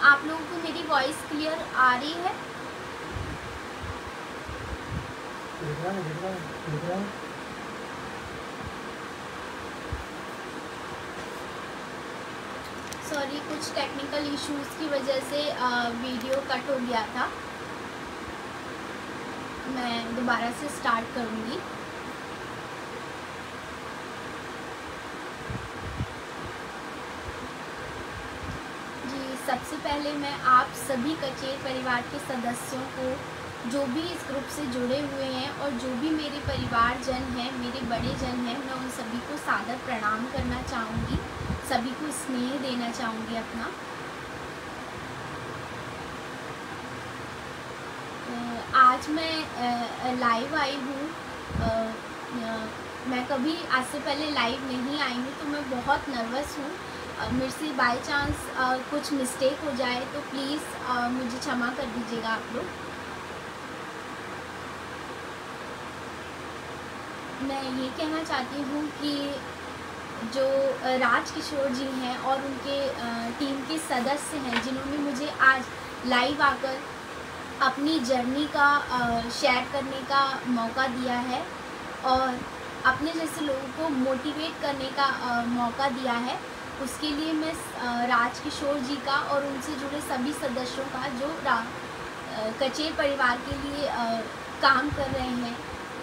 आप लोगों को मेरी वॉइस क्लियर आ रही है? सॉरी, कुछ टेक्निकल इश्यूज़ की वजह से वीडियो कट हो गया था। मैं दोबारा से स्टार्ट करूँगी। जी, सबसे पहले मैं आप सभी कचेर परिवार के सदस्यों को, जो भी इस ग्रुप से जुड़े हुए हैं और जो भी मेरे परिवारजन हैं, मेरे बड़े जन हैं, मैं उन सभी को सादर प्रणाम करना चाहूँगी, सभी को स्नेह देना चाहूँगी अपना। आज मैं लाइव आई हूँ। मैं कभी आज से पहले लाइव नहीं आई हूँ, तो मैं बहुत नर्वस हूँ। मेरे से बाय चांस कुछ मिस्टेक हो जाए तो प्लीज़ मुझे क्षमा कर दीजिएगा आप लोग। मैं ये कहना चाहती हूँ कि जो राजकिशोर जी हैं और उनके टीम के सदस्य हैं, जिन्होंने मुझे आज लाइव आकर अपनी जर्नी का शेयर करने का मौका दिया है और अपने जैसे लोगों को मोटिवेट करने का मौका दिया है, उसके लिए मैं राजकिशोर जी का और उनसे जुड़े सभी सदस्यों का, जो कचेर परिवार के लिए काम कर रहे हैं,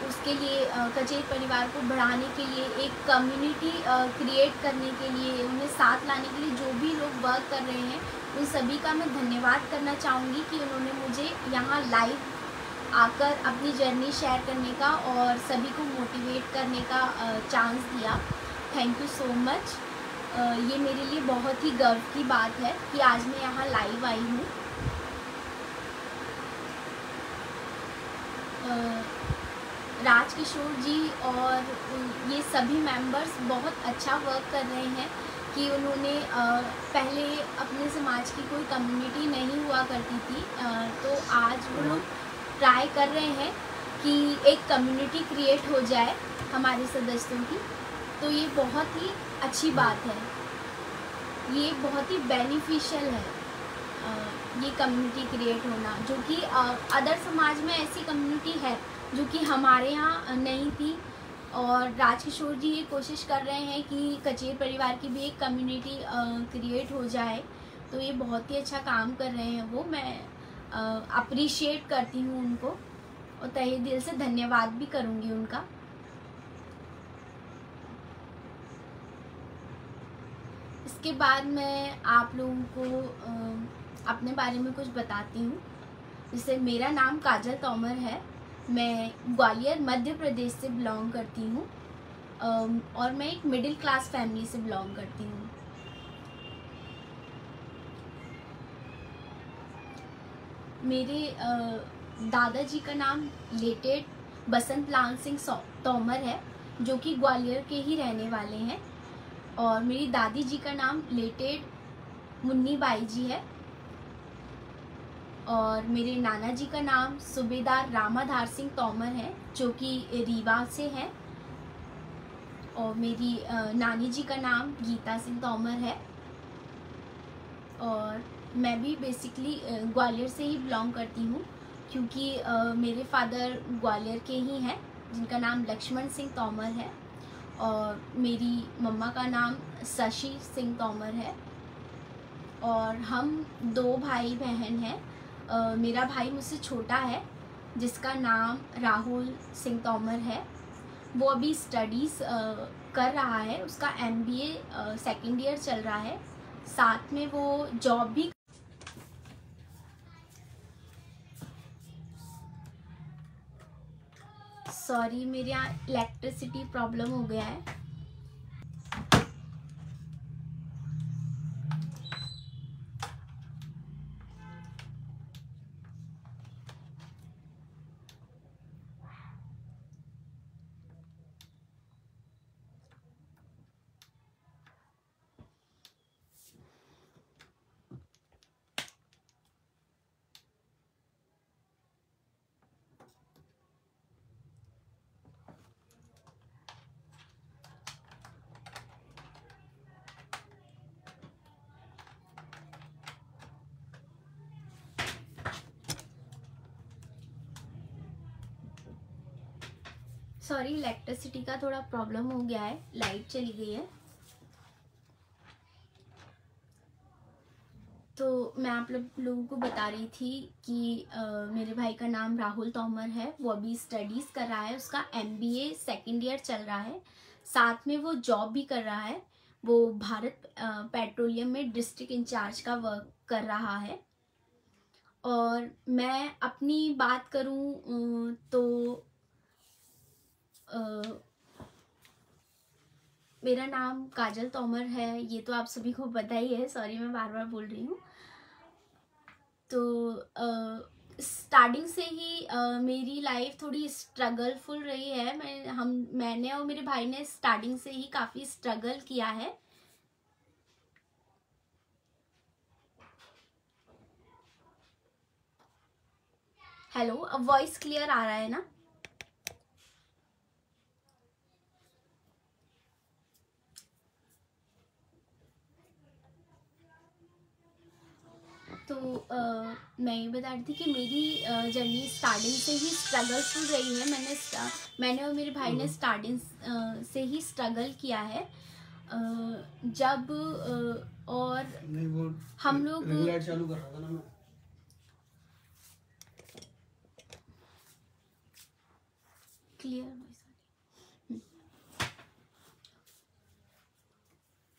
उसके लिए कचेर परिवार को बढ़ाने के लिए, एक कम्युनिटी क्रिएट करने के लिए, उन्हें साथ लाने के लिए जो भी लोग वर्क कर रहे हैं, उन सभी का मैं धन्यवाद करना चाहूँगी कि उन्होंने मुझे यहाँ लाइव आकर अपनी जर्नी शेयर करने का और सभी को मोटिवेट करने का चांस दिया। Thank you so much. ये मेरे लिए बहुत ही गर्व की बात है कि आज मैं यहाँ लाइव आई हूँ। राजकिशोर जी और ये सभी मेंबर्स बहुत अच्छा वर्क कर रहे हैं कि उन्होंने पहले अपने समाज की कोई कम्युनिटी नहीं हुआ करती थी, तो आज वो लोग ट्राई कर रहे हैं कि एक कम्युनिटी क्रिएट हो जाए हमारे सदस्यों की। तो ये बहुत ही अच्छी बात है, ये बहुत ही बेनिफिशियल है ये कम्युनिटी क्रिएट होना, जो कि अदर समाज में ऐसी कम्युनिटी है जो कि हमारे यहाँ नहीं थी। और राजकिशोर जी ये कोशिश कर रहे हैं कि कचेर परिवार की भी एक कम्युनिटी क्रिएट हो जाए, तो ये बहुत ही अच्छा काम कर रहे हैं वो। मैं अप्रिशिएट करती हूँ उनको और तहे दिल से धन्यवाद भी करूँगी उनका। इसके बाद मैं आप लोगों को अपने बारे में कुछ बताती हूँ। जैसे मेरा नाम काजल तोमर है, मैं ग्वालियर मध्य प्रदेश से बिलोंग करती हूँ और मैं एक मिडिल क्लास फैमिली से बिलोंग करती हूँ। मेरे दादाजी का नाम लेटेड बसंत लाल सिंह तोमर है, जो कि ग्वालियर के ही रहने वाले हैं। और मेरी दादी जी का नाम लेटेड मुन्नी बाई जी है। और मेरे नाना जी का नाम सूबेदार रामाधार सिंह तोमर है, जो कि रीवा से हैं। और मेरी नानी जी का नाम गीता सिंह तोमर है। और मैं भी बेसिकली ग्वालियर से ही बिलोंग करती हूँ, क्योंकि मेरे फादर ग्वालियर के ही हैं, जिनका नाम लक्ष्मण सिंह तोमर है। और मेरी मम्मा का नाम शशि सिंह तोमर है। और हम 2 भाई बहन हैं। मेरा भाई मुझसे छोटा है, जिसका नाम राहुल सिंह तोमर है। वो अभी स्टडीज़ कर रहा है, उसका MBA सेकेंड ईयर चल रहा है, साथ में वो जॉब भी। सॉरी, मेरे यहाँ इलेक्ट्रिसिटी प्रॉब्लम हो गया है। सॉरी, इलेक्ट्रिसिटी का थोड़ा प्रॉब्लम हो गया है, लाइट चली गई है। तो मैं आप लोगों को बता रही थी कि मेरे भाई का नाम राहुल तोमर है। वो अभी स्टडीज़ कर रहा है, उसका MBA सेकेंड ईयर चल रहा है, साथ में वो जॉब भी कर रहा है। वो भारत पेट्रोलियम में डिस्ट्रिक्ट इंचार्ज का वर्क कर रहा है। और मैं अपनी बात करूं तो मेरा नाम काजल तोमर है, ये तो आप सभी को पता ही है। सॉरी, मैं बार बार बोल रही हूँ। तो स्टार्टिंग से ही मेरी लाइफ थोड़ी स्ट्रगलफुल रही है। मैंने और मेरे भाई ने स्टार्टिंग से ही काफ़ी स्ट्रगल किया है। हेलो, अब वॉइस क्लियर आ रहा है ना? तो मैं ये बता रही थी कि मेरी जर्नी स्टार्टिंग से ही स्ट्रगलफुल रही है। मैंने और मेरे भाई ने स्टार्टिंग से ही स्ट्रगल किया है। जब और हम लोग चालू कर रहा था ना मैं। क्लियर।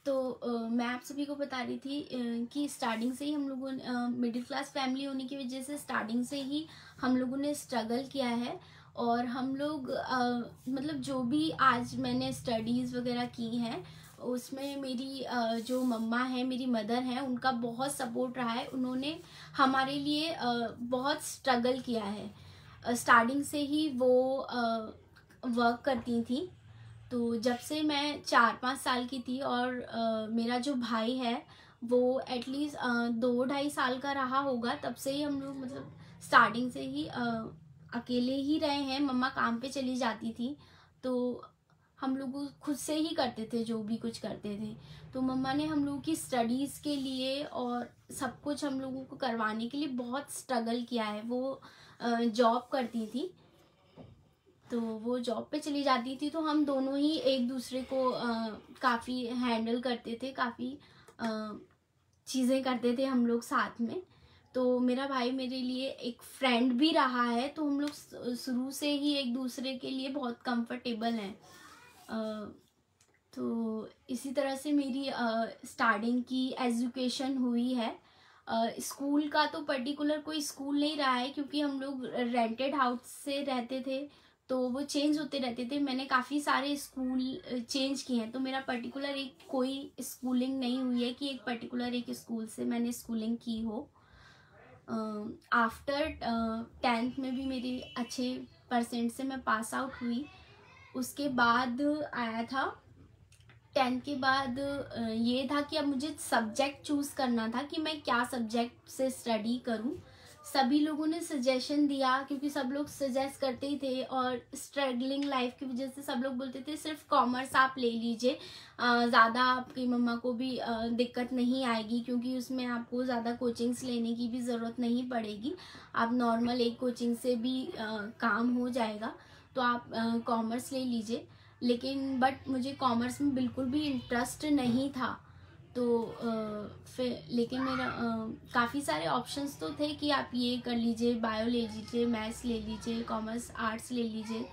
तो मैं आप सभी को बता रही थी कि स्टार्टिंग से ही हम लोगों ने मिडिल क्लास फैमिली होने की वजह से स्टार्टिंग से ही हम लोगों ने स्ट्रगल किया है। और हम लोग मतलब जो भी आज मैंने स्टडीज़ वगैरह की हैं उसमें मेरी जो मम्मा है, मेरी मदर है, उनका बहुत सपोर्ट रहा है। उन्होंने हमारे लिए बहुत स्ट्रगल किया है। स्टार्टिंग से ही वो वर्क करती थी। तो जब से मैं 4-5 साल की थी और मेरा जो भाई है वो एटलीस्ट 2-2.5 साल का रहा होगा, तब से ही हम लोग मतलब स्टार्टिंग से ही अकेले ही रहे हैं। मम्मा काम पे चली जाती थी तो हम लोग खुद से ही करते थे जो भी कुछ करते थे। तो मम्मा ने हम लोगों की स्टडीज़ के लिए और सब कुछ हम लोगों को करवाने के लिए बहुत स्ट्रगल किया है। वो जॉब करती थी, तो वो जॉब पे चली जाती थी तो हम दोनों ही एक दूसरे को काफ़ी हैंडल करते थे, काफ़ी चीज़ें करते थे हम लोग साथ में। तो मेरा भाई मेरे लिए एक फ्रेंड भी रहा है, तो हम लोग शुरू से ही एक दूसरे के लिए बहुत कंफर्टेबल हैं। तो इसी तरह से मेरी स्टार्टिंग की एजुकेशन हुई है। स्कूल का तो पर्टिकुलर कोई स्कूल नहीं रहा है, क्योंकि हम लोग रेंटेड हाउस से रहते थे तो वो चेंज होते रहते थे। मैंने काफ़ी सारे स्कूल चेंज किए हैं, तो मेरा पर्टिकुलर एक कोई स्कूलिंग नहीं हुई है कि एक पर्टिकुलर एक स्कूल से मैंने स्कूलिंग की हो। आफ्टर 10th में भी मेरी अच्छे परसेंट से मैं पास आउट हुई। उसके बाद आया था 10th के बाद ये था कि अब मुझे सब्जेक्ट चूज़ करना था कि मैं क्या सब्जेक्ट से स्टडी करूं। सभी लोगों ने सजेशन दिया, क्योंकि सब लोग सजेस्ट करते ही थे और स्ट्रगलिंग लाइफ की वजह से सब लोग बोलते थे सिर्फ कॉमर्स आप ले लीजिए, ज़्यादा आपकी मम्मा को भी दिक्कत नहीं आएगी, क्योंकि उसमें आपको ज़्यादा कोचिंग्स लेने की भी ज़रूरत नहीं पड़ेगी। आप नॉर्मल एक कोचिंग से भी काम हो जाएगा, तो आप कॉमर्स ले लीजिए। लेकिन बट मुझे कॉमर्स में बिल्कुल भी इंटरेस्ट नहीं था। तो फिर लेकिन मेरा काफ़ी सारे ऑप्शंस तो थे कि आप ये कर लीजिए, बायो ले लीजिए, मैथ्स ले लीजिए, कॉमर्स आर्ट्स ले लीजिए।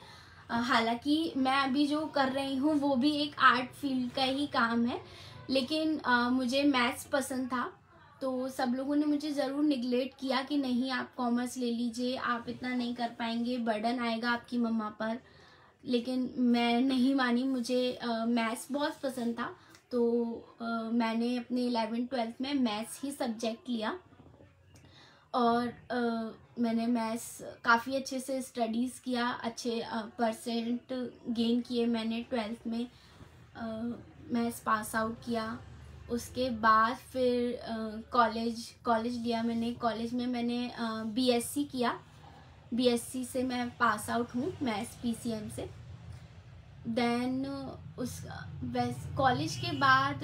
हालांकि मैं अभी जो कर रही हूँ वो भी एक आर्ट फील्ड का ही काम है, लेकिन मुझे मैथ्स पसंद था। तो सब लोगों ने मुझे ज़रूर निगलेक्ट किया कि नहीं आप कॉमर्स ले लीजिए, आप इतना नहीं कर पाएंगे, बर्डन आएगा आपकी मम्मा पर। लेकिन मैं नहीं मानी, मुझे मैथ्स बहुत पसंद था। तो मैंने अपने 11th-12th में मैथ्स ही सब्जेक्ट लिया और मैंने मैथ्स काफ़ी अच्छे से स्टडीज़ किया, अच्छे परसेंट गेन किए मैंने 12th में। मैथ्स पास आउट किया। उसके बाद फिर कॉलेज लिया मैंने। कॉलेज में मैंने BSc किया। BSc से मैं पास आउट हूँ, मैथ्स PCM से। देन उस कॉलेज के बाद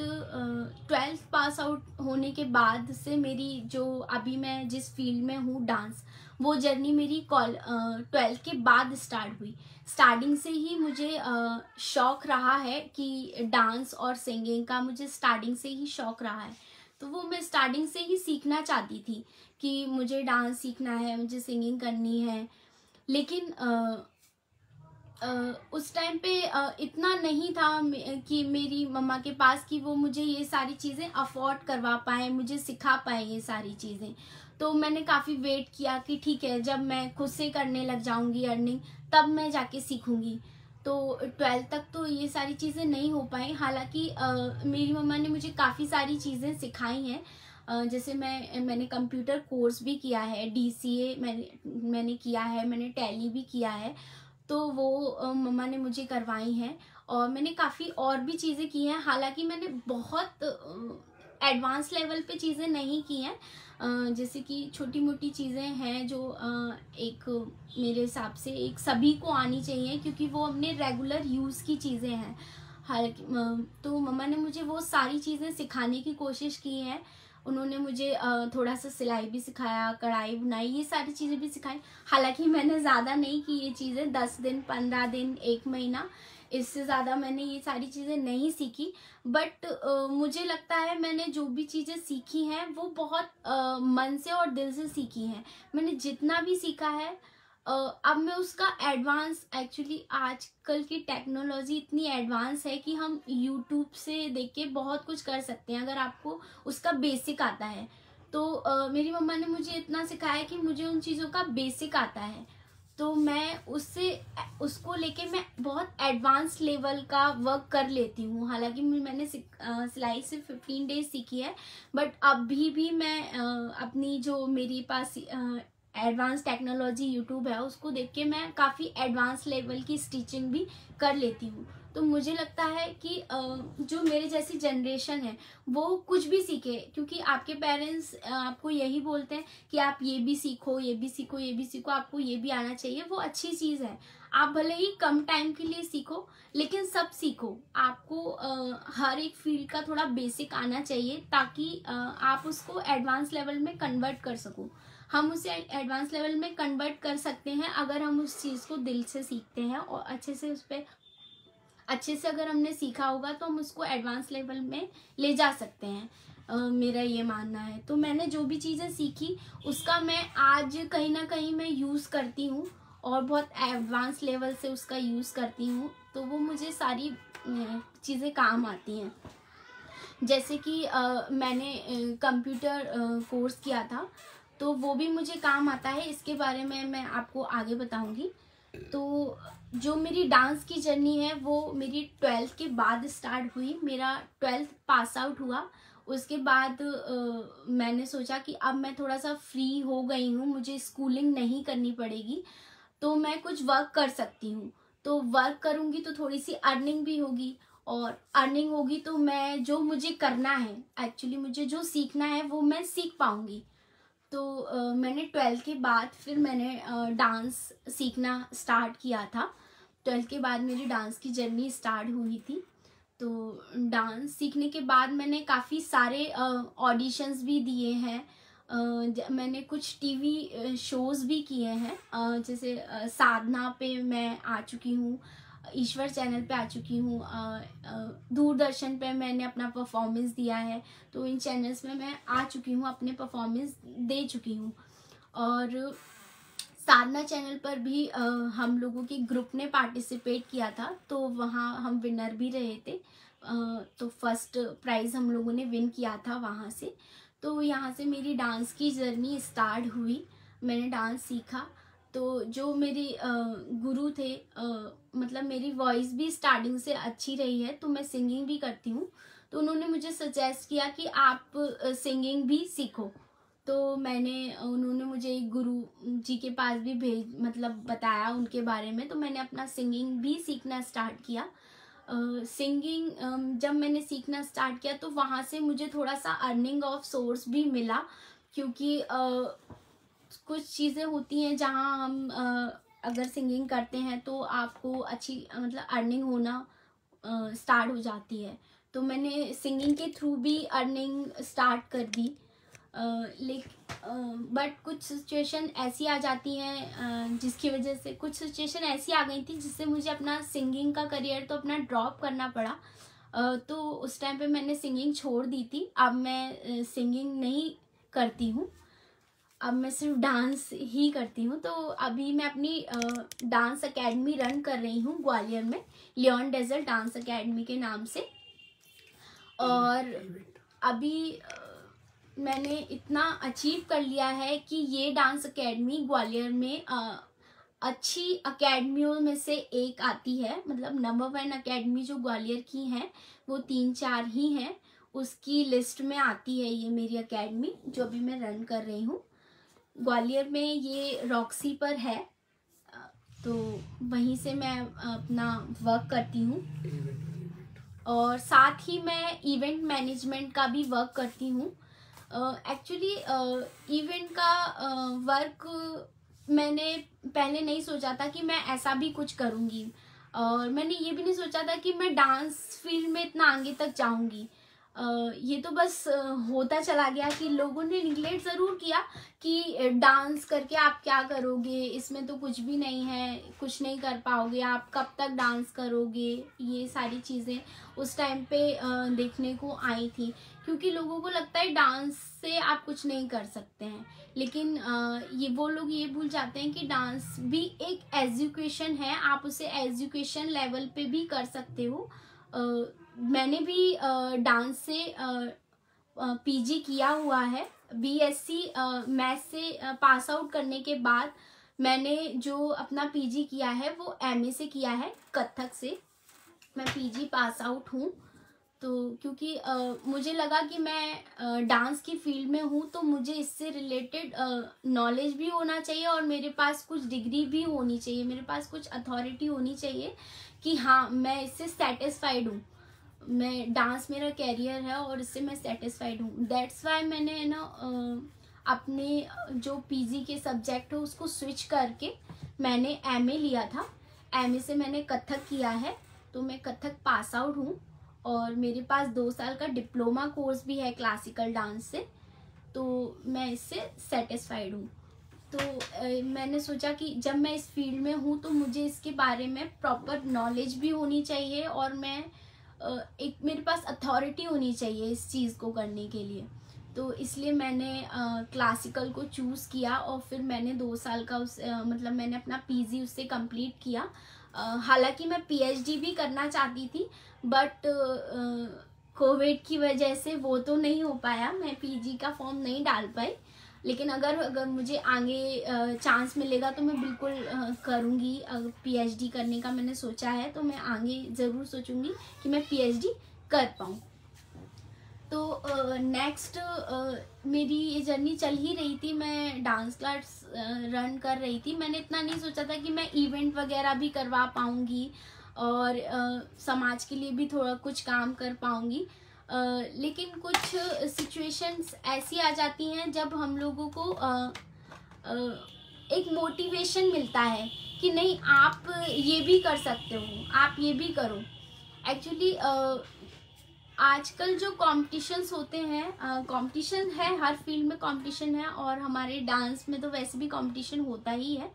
12th पास आउट होने के बाद से मेरी जो अभी मैं जिस फील्ड में हूँ डांस, वो जर्नी मेरी 12th के बाद स्टार्ट हुई। स्टार्टिंग से ही मुझे शौक रहा है कि डांस और सिंगिंग का, मुझे स्टार्टिंग से ही शौक रहा है। तो वो मैं स्टार्टिंग से ही सीखना चाहती थी कि मुझे डांस सीखना है, मुझे सिंगिंग करनी है। लेकिन उस टाइम पे इतना नहीं था कि मेरी मम्मा के पास कि वो मुझे ये सारी चीज़ें अफोर्ड करवा पाए, मुझे सिखा पाए ये सारी चीज़ें। तो मैंने काफ़ी वेट किया कि ठीक है, जब मैं खुद से करने लग जाऊंगी अर्निंग, तब मैं जाके सीखूंगी। तो 12th तक तो ये सारी चीज़ें नहीं हो पाई। हालांकि मेरी मम्मा ने मुझे काफ़ी सारी चीज़ें सिखाई हैं। जैसे मैंने कंप्यूटर कोर्स भी किया है, DCA मैंने किया है, मैंने टैली भी किया है। तो वो मम्मा ने मुझे करवाई हैं। और मैंने काफ़ी और भी चीज़ें की हैं। हालांकि मैंने बहुत एडवांस लेवल पे चीज़ें नहीं की हैं। जैसे कि छोटी मोटी चीज़ें हैं जो एक मेरे हिसाब से एक सभी को आनी चाहिए, क्योंकि वो अपने रेगुलर यूज़ की चीज़ें हैं। हालांकि तो मम्मा ने मुझे वो सारी चीज़ें सिखाने की कोशिश की है। उन्होंने मुझे थोड़ा सा सिलाई भी सिखाया, कढ़ाई बुनाई, ये सारी चीज़ें भी सिखाई। हालांकि मैंने ज़्यादा नहीं की ये चीज़ें, 10 दिन 15 दिन 1 महीना, इससे ज़्यादा मैंने ये सारी चीज़ें नहीं सीखी। बट मुझे लगता है मैंने जो भी चीज़ें सीखी हैं वो बहुत मन से और दिल से सीखी हैं। मैंने जितना भी सीखा है अब मैं उसका एडवांस, एक्चुअली आजकल की टेक्नोलॉजी इतनी एडवांस है कि हम यूट्यूब से देख के बहुत कुछ कर सकते हैं, अगर आपको उसका बेसिक आता है। तो मेरी मम्मा ने मुझे इतना सिखाया कि मुझे उन चीज़ों का बेसिक आता है, तो मैं उसको लेके मैं बहुत एडवांस लेवल का वर्क कर लेती हूँ। हालांकि मैंने सिलाई सिर्फ 15 डेज सीखी है, बट अभी भी मैं अपनी जो मेरे पास एडवांस टेक्नोलॉजी यूट्यूब है, उसको देख के मैं काफ़ी एडवांस लेवल की स्टिचिंग भी कर लेती हूँ। तो मुझे लगता है कि जो मेरे जैसी जनरेशन है वो कुछ भी सीखे, क्योंकि आपके पेरेंट्स आपको यही बोलते हैं कि आप ये भी सीखो, ये भी सीखो, ये भी सीखो, आपको ये भी आना चाहिए। वो अच्छी चीज़ है, आप भले ही कम टाइम के लिए सीखो, लेकिन सब सीखो। आपको हर एक फील्ड का थोड़ा बेसिक आना चाहिए, ताकि आप उसको एडवांस लेवल में कन्वर्ट कर सको। हम उसे एडवांस लेवल में कन्वर्ट कर सकते हैं अगर हम उस चीज़ को दिल से सीखते हैं और अच्छे से अगर हमने सीखा होगा तो हम उसको एडवांस लेवल में ले जा सकते हैं। मेरा ये मानना है। तो मैंने जो भी चीज़ें सीखी उसका मैं आज कहीं ना कहीं मैं यूज़ करती हूँ और बहुत एडवांस लेवल से उसका यूज़ करती हूँ, तो वो मुझे सारी चीज़ें काम आती हैं। जैसे कि मैंने कंप्यूटर कोर्स किया था, तो वो भी मुझे काम आता है। इसके बारे में मैं आपको आगे बताऊंगी। तो जो मेरी डांस की जर्नी है वो मेरी 12th के बाद स्टार्ट हुई। मेरा 12th पास आउट हुआ, उसके बाद मैंने सोचा कि अब मैं थोड़ा सा फ्री हो गई हूँ, मुझे स्कूलिंग नहीं करनी पड़ेगी, तो मैं कुछ वर्क कर सकती हूँ। तो वर्क करूँगी तो थोड़ी सी अर्निंग भी होगी, और अर्निंग होगी तो मैं जो मुझे करना है, एक्चुअली मुझे जो सीखना है वो मैं सीख पाऊँगी। तो मैंने 12th के बाद फिर मैंने डांस सीखना स्टार्ट किया था। 12th के बाद मेरी डांस की जर्नी स्टार्ट हुई थी। तो डांस सीखने के बाद मैंने काफ़ी सारे ऑडिशंस भी दिए हैं। मैंने कुछ टीवी शोज़ भी किए हैं। जैसे साधना पे मैं आ चुकी हूँ, ईश्वर चैनल पे आ चुकी हूँ, दूरदर्शन पे मैंने अपना परफॉर्मेंस दिया है। तो इन चैनल्स में मैं आ चुकी हूँ, अपने परफॉर्मेंस दे चुकी हूँ। और साधना चैनल पर भी हम लोगों के ग्रुप ने पार्टिसिपेट किया था, तो वहाँ हम विनर भी रहे थे। तो फर्स्ट प्राइज़ हम लोगों ने विन किया था वहाँ से। तो यहाँ से मेरी डांस की जर्नी स्टार्ट हुई, मैंने डांस सीखा। तो जो मेरे गुरु थे, मतलब मेरी वॉइस भी स्टार्टिंग से अच्छी रही है, तो मैं सिंगिंग भी करती हूँ। तो उन्होंने मुझे सजेस्ट किया कि आप सिंगिंग भी सीखो। तो उन्होंने मुझे एक गुरु जी के पास भी मतलब बताया उनके बारे में। तो मैंने अपना सिंगिंग भी सीखना स्टार्ट किया। सिंगिंग जब मैंने सीखना स्टार्ट किया तो वहाँ से मुझे थोड़ा सा अर्निंग ऑफ सोर्स भी मिला, क्योंकि कुछ चीज़ें होती हैं जहाँ हम अगर सिंगिंग करते हैं तो आपको अच्छी मतलब अर्निंग होना स्टार्ट हो जाती है। तो मैंने सिंगिंग के थ्रू भी अर्निंग स्टार्ट कर दी। बट कुछ सिचुएशन ऐसी आ जाती हैं जिसकी वजह से, कुछ सिचुएशन ऐसी आ गई थी जिससे मुझे अपना सिंगिंग का करियर तो अपना ड्रॉप करना पड़ा। तो उस टाइम पे मैंने सिंगिंग छोड़ दी थी। अब मैं सिंगिंग नहीं करती हूँ, अब मैं सिर्फ डांस ही करती हूँ। तो अभी मैं अपनी डांस एकेडमी रन कर रही हूँ ग्वालियर में, लियोन डेजर्ट डांस एकेडमी के नाम से। और अभी मैंने इतना अचीव कर लिया है कि ये डांस एकेडमी ग्वालियर में अच्छी एकेडमियों में से एक आती है। मतलब नंबर 1 एकेडमी जो ग्वालियर की हैं वो 3-4 ही हैं, उसकी लिस्ट में आती है ये मेरी एकेडमी जो अभी मैं रन कर रही हूँ। ग्वालियर में ये रॉक्सी पर है, तो वहीं से मैं अपना वर्क करती हूँ। और साथ ही मैं इवेंट मैनेजमेंट का भी वर्क करती हूँ। एक्चुअली इवेंट का वर्क मैंने पहले नहीं सोचा था कि मैं ऐसा भी कुछ करूँगी, और मैंने ये भी नहीं सोचा था कि मैं डांस फील्ड में इतना आगे तक जाऊँगी। ये तो बस होता चला गया कि लोगों ने निगलेक्ट ज़रूर किया कि डांस करके आप क्या करोगे, इसमें तो कुछ भी नहीं है, कुछ नहीं कर पाओगे, आप कब तक डांस करोगे। ये सारी चीज़ें उस टाइम पे देखने को आई थी, क्योंकि लोगों को लगता है डांस से आप कुछ नहीं कर सकते हैं। लेकिन ये वो लोग ये भूल जाते हैं कि डांस भी एक एजुकेशन है, आप उसे एजुकेशन लेवल पे भी कर सकते हो। मैंने भी डांस से पीजी किया हुआ है। बीएससी मैथ्स से पास आउट करने के बाद मैंने जो अपना पीजी किया है वो एमए से किया है, कथक से। मैं पीजी पास आउट हूँ। तो क्योंकि मुझे लगा कि मैं डांस की फील्ड में हूँ तो मुझे इससे रिलेटेड नॉलेज भी होना चाहिए और मेरे पास कुछ डिग्री भी होनी चाहिए, मेरे पास कुछ अथॉरिटी होनी चाहिए कि हाँ मैं इससे सेटिस्फाइड हूँ, मैं डांस मेरा कैरियर है और इससे मैं सेटिस्फाइड हूँ। दैट्स वाई मैंने ना अपने जो पीजी के सब्जेक्ट है उसको स्विच करके मैंने एमए लिया था। एमए से मैंने कथक किया है, तो मैं कथक पास आउट हूँ और मेरे पास 2 साल का डिप्लोमा कोर्स भी है क्लासिकल डांस से, तो मैं इससे सेटिस्फाइड हूँ। तो मैंने सोचा कि जब मैं इस फील्ड में हूँ तो मुझे इसके बारे में प्रॉपर नॉलेज भी होनी चाहिए और मैं एक मेरे पास अथॉरिटी होनी चाहिए इस चीज़ को करने के लिए। तो इसलिए मैंने क्लासिकल को चूज़ किया और फिर मैंने 2 साल का मतलब मैंने अपना पीजी उससे कंप्लीट किया। हालांकि मैं पीएचडी भी करना चाहती थी, बट कोविड की वजह से वो तो नहीं हो पाया, मैं पीजी का फॉर्म नहीं डाल पाई। लेकिन अगर मुझे आगे चांस मिलेगा तो मैं बिल्कुल करूँगी। पीएचडी करने का मैंने सोचा है, तो मैं आगे ज़रूर सोचूंगी कि मैं पीएचडी कर पाऊँ। तो नेक्स्ट मेरी ये जर्नी चल ही रही थी, मैं डांस क्लास रन कर रही थी। मैंने इतना नहीं सोचा था कि मैं इवेंट वगैरह भी करवा पाऊँगी और समाज के लिए भी थोड़ा कुछ काम कर पाऊँगी। लेकिन कुछ सिचुएशंस ऐसी आ जाती हैं जब हम लोगों को एक मोटिवेशन मिलता है कि नहीं आप ये भी कर सकते हो, आप ये भी करो। एक्चुअली आजकल जो कॉम्पिटिशन्स होते हैं, कंपटीशन है, हर फील्ड में कंपटीशन है और हमारे डांस में तो वैसे भी कंपटीशन होता ही है।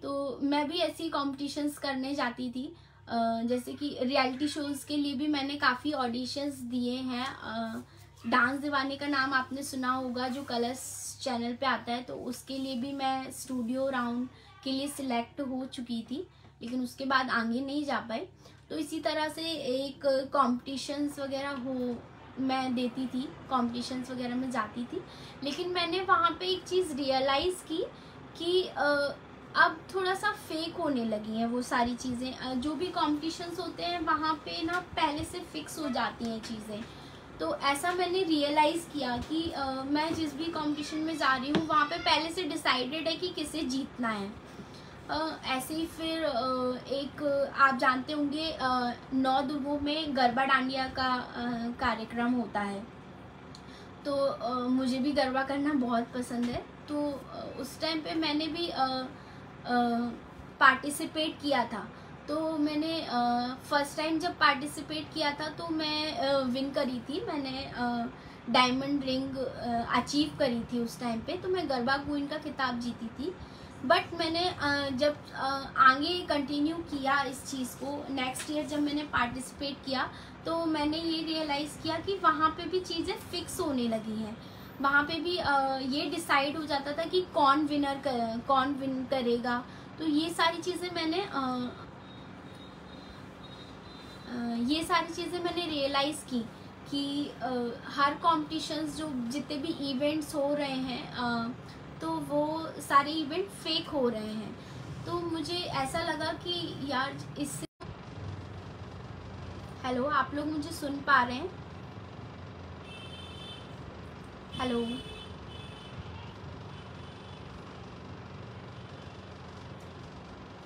तो मैं भी ऐसी कॉम्पिटिशन्स करने जाती थी। जैसे कि रियलिटी शोज़ के लिए भी मैंने काफ़ी ऑडिशंस दिए हैं। डांस दीवाने का नाम आपने सुना होगा, जो कलर्स चैनल पे आता है, तो उसके लिए भी मैं स्टूडियो राउंड के लिए सिलेक्ट हो चुकी थी, लेकिन उसके बाद आगे नहीं जा पाई। तो इसी तरह से एक कॉम्पिटिशन्स वगैरह हो मैं देती थी, कॉम्पिटिशन्स वगैरह में जाती थी। लेकिन मैंने वहाँ पे एक चीज़ रियलाइज़ की कि अब थोड़ा सा फेक होने लगी हैं वो सारी चीज़ें। जो भी कॉम्पिटिशन्स होते हैं वहाँ पे ना पहले से फिक्स हो जाती हैं चीज़ें। तो ऐसा मैंने रियलाइज़ किया कि मैं जिस भी कॉम्पिटिशन में जा रही हूँ वहाँ पे पहले से डिसाइडेड है कि किसे जीतना है। ऐसे ही फिर एक आप जानते होंगे 9 दुर्गों में गरबा डांडिया का कार्यक्रम होता है, तो मुझे भी गरबा करना बहुत पसंद है। तो उस टाइम पे मैंने भी पार्टिसिपेट किया था। तो मैंने फर्स्ट टाइम जब पार्टिसिपेट किया था तो मैं विन करी थी। मैंने डायमंड रिंग अचीव करी थी उस टाइम पे। तो मैं गरबा क्वीन का खिताब जीती थी। बट मैंने जब आगे कंटिन्यू किया इस चीज़ को, नेक्स्ट ईयर जब मैंने पार्टिसिपेट किया तो मैंने ये रियलाइज़ किया कि वहाँ पे भी चीज़ें फिक्स होने लगी हैं। वहाँ पे भी ये डिसाइड हो जाता था कि कौन विन करेगा। तो ये सारी चीज़ें मैंने रियलाइज़ की कि हर कॉम्पिटिशन्स जो जितने भी इवेंट्स हो रहे हैं तो वो सारे इवेंट फेक हो रहे हैं। तो मुझे ऐसा लगा कि यार इससे, हेलो, आप लोग मुझे सुन पा रहे हैं? हेलो,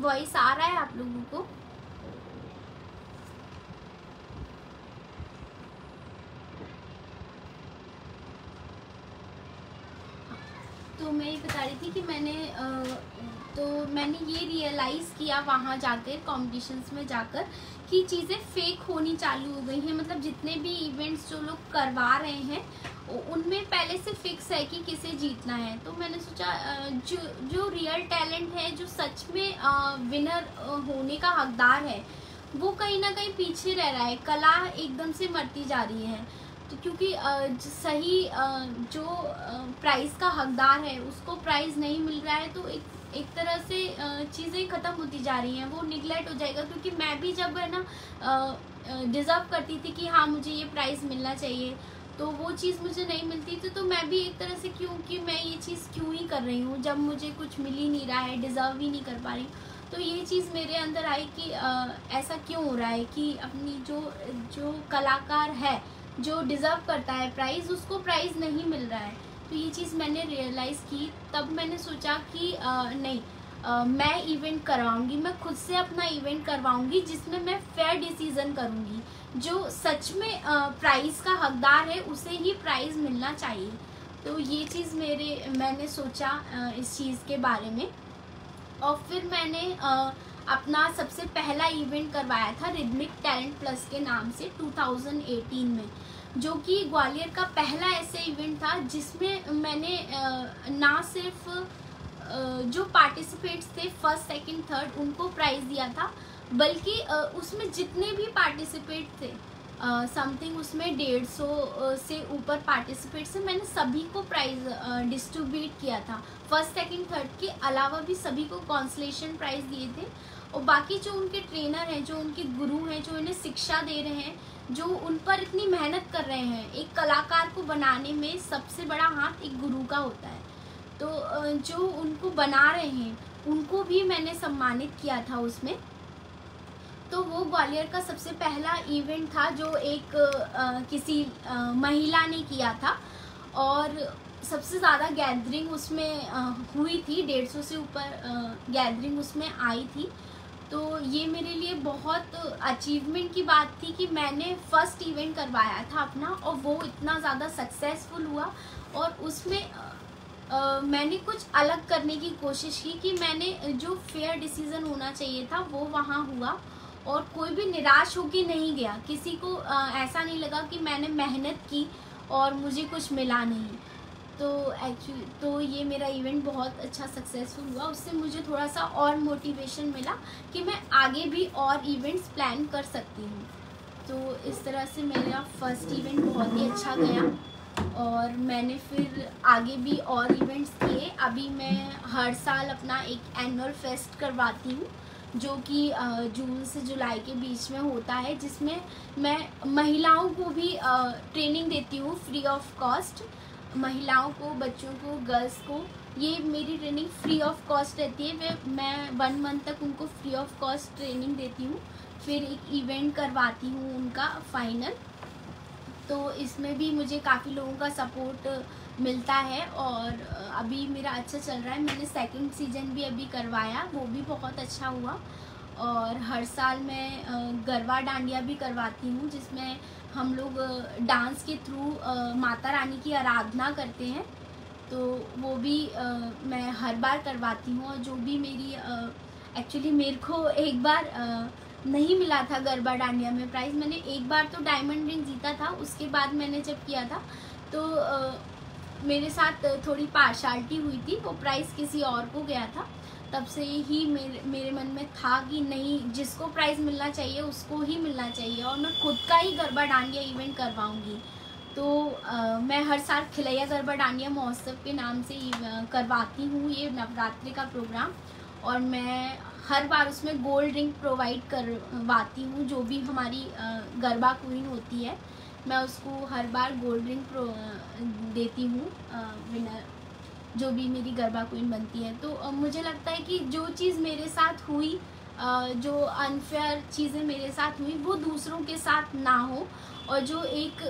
वॉइस आ रहा है आप लोगों को? तो मैं ये बता रही थी कि मैंने ये रियलाइज़ किया वहाँ जाकर, कॉम्पिटिशन्स में जाकर, कि चीज़ें फेक होनी चालू हो गई हैं। मतलब जितने भी इवेंट्स जो लोग करवा रहे हैं उनमें पहले से फिक्स है कि किसे जीतना है। तो मैंने सोचा जो रियल टैलेंट है, जो सच में विनर होने का हकदार है, वो कहीं ना कहीं पीछे रह रहा है। कला एकदम से मरती जा रही है। तो क्योंकि सही जो प्राइज़ का हकदार है उसको प्राइज़ नहीं मिल रहा है, तो एक तरह से चीज़ें ख़त्म होती जा रही हैं, वो निगलेक्ट हो जाएगा। क्योंकि मैं भी जब है ना डिज़र्व करती थी कि हाँ मुझे ये प्राइज़ मिलना चाहिए, तो वो चीज़ मुझे नहीं मिलती थी। तो मैं भी एक तरह से क्योंकि मैं ये चीज़ क्यों ही कर रही हूँ जब मुझे कुछ मिल ही नहीं रहा है, डिज़र्व ही नहीं कर पा रही हूँ। तो ये चीज़ मेरे अंदर आई कि ऐसा क्यों हो रहा है कि अपनी जो कलाकार है, जो डिज़र्व करता है प्राइज़, उसको प्राइज़ नहीं मिल रहा है। तो ये चीज़ मैंने रियलाइज़ की। तब मैंने सोचा कि नहीं, मैं इवेंट करवाऊंगी, मैं खुद से अपना इवेंट करवाऊंगी जिसमें मैं फेयर डिसीजन करूंगी। जो सच में प्राइज़ का हकदार है उसे ही प्राइज़ मिलना चाहिए। तो ये चीज़ मैंने सोचा इस चीज़ के बारे में। और फिर मैंने अपना सबसे पहला इवेंट करवाया था रिदमिक टैलेंट प्लस के नाम से 2018 में, जो कि ग्वालियर का पहला ऐसे इवेंट था जिसमें मैंने ना सिर्फ जो पार्टिसिपेट्स थे फर्स्ट सेकंड थर्ड उनको प्राइज़ दिया था, बल्कि उसमें जितने भी पार्टिसिपेट थे, समथिंग उसमें 150 से ऊपर पार्टिसिपेट से, मैंने सभी को प्राइज़ डिस्ट्रीब्यूट किया था। फर्स्ट सेकंड थर्ड के अलावा भी सभी को कॉन्सलेशन प्राइज़ दिए थे। और बाकी जो उनके ट्रेनर हैं, जो उनके गुरु हैं, जो इन्हें शिक्षा दे रहे हैं, जो उन पर इतनी मेहनत कर रहे हैं, एक कलाकार को बनाने में सबसे बड़ा हाथ एक गुरु का होता है। तो जो उनको बना रहे हैं उनको भी मैंने सम्मानित किया था उसमें। तो वो ग्वालियर का सबसे पहला इवेंट था जो एक किसी महिला ने किया था। और सबसे ज़्यादा गैदरिंग उसमें हुई थी, 150 से ऊपर गैदरिंग उसमें आई थी। तो ये मेरे लिए बहुत अचीवमेंट की बात थी कि मैंने फर्स्ट इवेंट करवाया था अपना, और वो इतना ज़्यादा सक्सेसफुल हुआ। और उसमें मैंने कुछ अलग करने की कोशिश की कि मैंने जो फेयर डिसीज़न होना चाहिए था वो वहाँ हुआ, और कोई भी निराश होके नहीं गया। किसी को ऐसा नहीं लगा कि मैंने मेहनत की और मुझे कुछ मिला नहीं। तो ये मेरा इवेंट बहुत अच्छा सक्सेसफुल हुआ। उससे मुझे थोड़ा सा और मोटिवेशन मिला कि मैं आगे भी और इवेंट्स प्लान कर सकती हूँ। तो इस तरह से मेरा फर्स्ट इवेंट बहुत ही अच्छा गया, और मैंने फिर आगे भी और इवेंट्स किए। अभी मैं हर साल अपना एक एनुअल फेस्ट करवाती हूँ, जो कि जून से जुलाई के बीच में होता है, जिसमें मैं महिलाओं को भी ट्रेनिंग देती हूँ फ्री ऑफ कॉस्ट। महिलाओं को, बच्चों को, गर्ल्स को ये मेरी ट्रेनिंग फ्री ऑफ कॉस्ट रहती है। मैं 1 मंथ तक उनको फ्री ऑफ कॉस्ट ट्रेनिंग देती हूँ। फिर एक इवेंट करवाती हूँ उनका फाइनल। तो इसमें भी मुझे काफ़ी लोगों का सपोर्ट मिलता है, और अभी मेरा अच्छा चल रहा है। मैंने सेकंड सीजन भी अभी करवाया, वो भी बहुत अच्छा हुआ। और हर साल मैं गरबा डांडिया भी करवाती हूँ, जिसमें हम लोग डांस के थ्रू माता रानी की आराधना करते हैं। तो वो भी मैं हर बार करवाती हूँ। और जो भी मेरी एक्चुअली मेरे को एक बार नहीं मिला था गरबा डांडिया में प्राइज़। मैंने एक बार तो डायमंड रिंग जीता था, उसके बाद मैंने जब किया था तो मेरे साथ थोड़ी पार्शालिटी हुई थी, वो प्राइज़ किसी और को गया था। तब से ही मेरे मन में था कि नहीं, जिसको प्राइज़ मिलना चाहिए उसको ही मिलना चाहिए, और मैं खुद का ही गरबा डांडिया इवेंट करवाऊँगी। तो मैं हर साल खिलैया गरबा डांडिया महोत्सव के नाम से करवाती हूँ ये नवरात्रि का प्रोग्राम, और मैं हर बार उसमें गोल्ड रिंग प्रोवाइड करवाती हूँ। जो भी हमारी गरबा क्वीन होती है, मैं उसको हर बार गोल्ड रिंग देती हूँ विनर, जो भी मेरी गरबा क्वीन बनती है। तो मुझे लगता है कि जो चीज़ मेरे साथ हुई, जो अनफेयर चीज़ें मेरे साथ हुई, वो दूसरों के साथ ना हो, और जो एक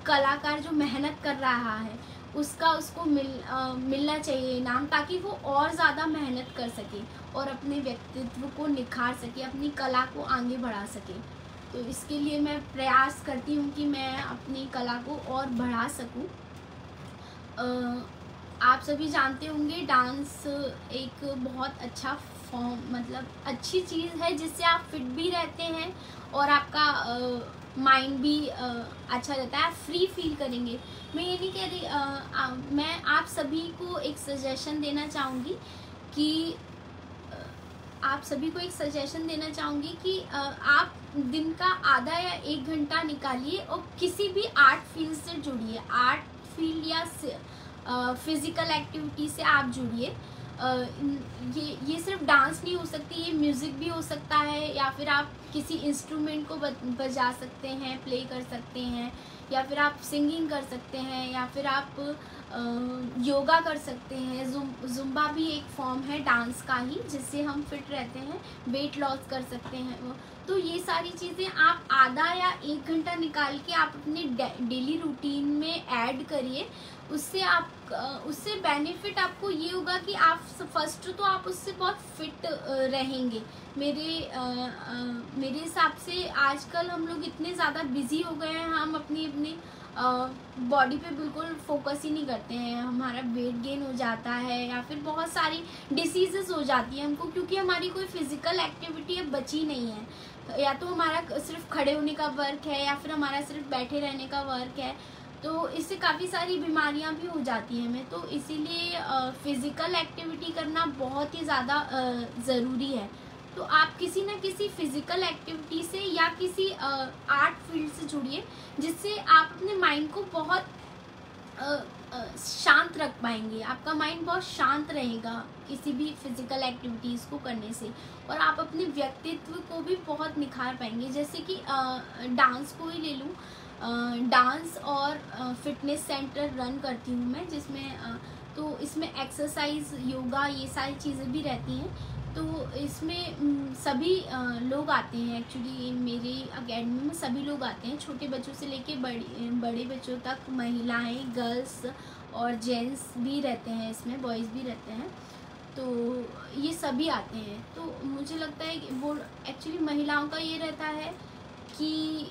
कलाकार जो मेहनत कर रहा है उसको मिलना चाहिए इनाम, ताकि वो और ज़्यादा मेहनत कर सके और अपने व्यक्तित्व को निखार सके, अपनी कला को आगे बढ़ा सके। तो इसके लिए मैं प्रयास करती हूँ कि मैं अपनी कला को और बढ़ा सकूँ। आप सभी जानते होंगे डांस एक बहुत अच्छा फॉर्म, मतलब अच्छी चीज़ है जिससे आप फिट भी रहते हैं और आपका माइंड भी अच्छा रहता है, आप फ्री फील करेंगे। मैं ये नहीं कह रही, मैं आप सभी को एक सजेशन देना चाहूँगी कि आप दिन का आधा या 1 घंटा निकालिए और किसी भी आर्ट फील्ड से जुड़िए। आर्ट फील्ड या फिज़िकल एक्टिविटी से आप जुड़िए। ये सिर्फ डांस नहीं हो सकती, ये म्यूज़िक भी हो सकता है, या फिर आप किसी इंस्ट्रूमेंट को बजा सकते हैं, प्ले कर सकते हैं, या फिर आप सिंगिंग कर सकते हैं, या फिर आप योगा कर सकते हैं। जुम्बा भी एक फॉर्म है डांस का ही, जिससे हम फिट रहते हैं, वेट लॉस कर सकते हैं। तो ये सारी चीज़ें आप आधा या 1 घंटा निकाल के आप अपने डेली रूटीन में ऐड करिए। उससे बेनिफिट आपको ये होगा कि आप फर्स्ट तो आप उससे बहुत फिट रहेंगे। मेरे हिसाब से आजकल हम लोग इतने ज़्यादा बिजी हो गए हैं, हम अपनी बॉडी पे बिल्कुल फोकस ही नहीं करते हैं। हमारा वेट गेन हो जाता है, या फिर बहुत सारी डिसीजेस हो जाती हैं हमको, क्योंकि हमारी कोई फिजिकल एक्टिविटी अब बची नहीं है। या तो हमारा सिर्फ खड़े होने का वर्क है, या फिर हमारा सिर्फ बैठे रहने का वर्क है। तो इससे काफ़ी सारी बीमारियां भी हो जाती हैं हमें। तो इसीलिए फ़िज़िकल एक्टिविटी करना बहुत ही ज़्यादा ज़रूरी है। तो आप किसी न किसी फिज़िकल एक्टिविटी से या किसी आर्ट फील्ड से जुड़िए, जिससे आप अपने माइंड को बहुत शांत रख पाएंगे। आपका माइंड बहुत शांत रहेगा किसी भी फिज़िकल एक्टिविटीज़ को करने से, और आप अपने व्यक्तित्व को भी बहुत निखार पाएंगे। जैसे कि डांस को ही ले लूँ, डांस और फिटनेस सेंटर रन करती हूँ मैं, जिसमें तो इसमें एक्सरसाइज, योगा, ये सारी चीज़ें भी रहती हैं। तो इसमें सभी लोग आते हैं। एक्चुअली मेरे अकेडमी में सभी लोग आते हैं, छोटे बच्चों से लेके बड़े बच्चों तक, महिलाएं, गर्ल्स और जेंट्स भी रहते हैं, इसमें बॉयज़ भी रहते हैं। तो ये सभी आते हैं। तो मुझे लगता है कि वो एक्चुअली महिलाओं का ये रहता है कि